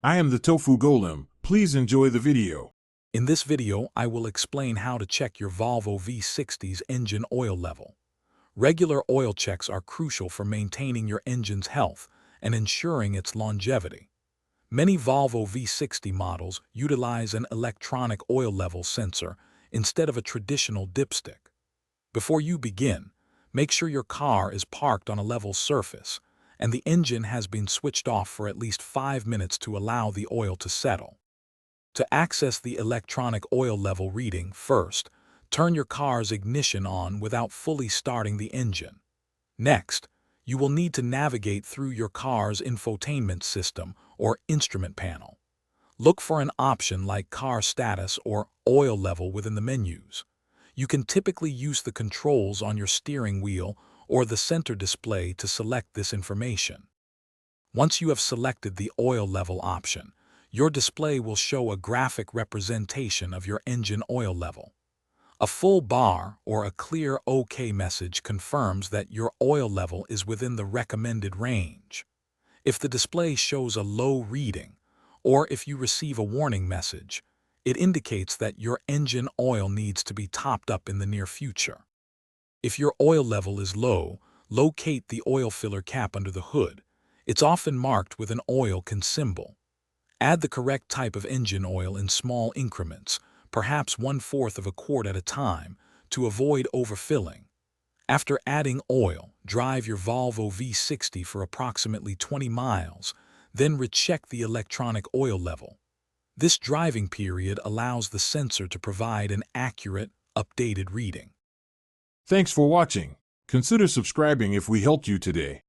I am the Tofu Golem. Please enjoy the video. In this video, I will explain how to check your Volvo V60's engine oil level. Regular oil checks are crucial for maintaining your engine's health and ensuring its longevity. Many Volvo V60 models utilize an electronic oil level sensor instead of a traditional dipstick. Before you begin, make sure your car is parked on a level surface and the engine has been switched off for at least 5 minutes to allow the oil to settle. To access the electronic oil level reading, first, turn your car's ignition on without fully starting the engine. Next, you will need to navigate through your car's infotainment system or instrument panel. Look for an option like car status or oil level within the menus. You can typically use the controls on your steering wheel or the center display to select this information. Once you have selected the oil level option, your display will show a graphic representation of your engine oil level. A full bar or a clear OK message confirms that your oil level is within the recommended range. If the display shows a low reading, or if you receive a warning message, it indicates that your engine oil needs to be topped up in the near future. If your oil level is low, locate the oil filler cap under the hood. It's often marked with an oil can symbol. Add the correct type of engine oil in small increments, perhaps 1/4 of a quart at a time, to avoid overfilling. After adding oil, drive your Volvo V60 for approximately 20 miles, then recheck the electronic oil level. This driving period allows the sensor to provide an accurate, updated reading. Thanks for watching. Consider subscribing if we helped you today.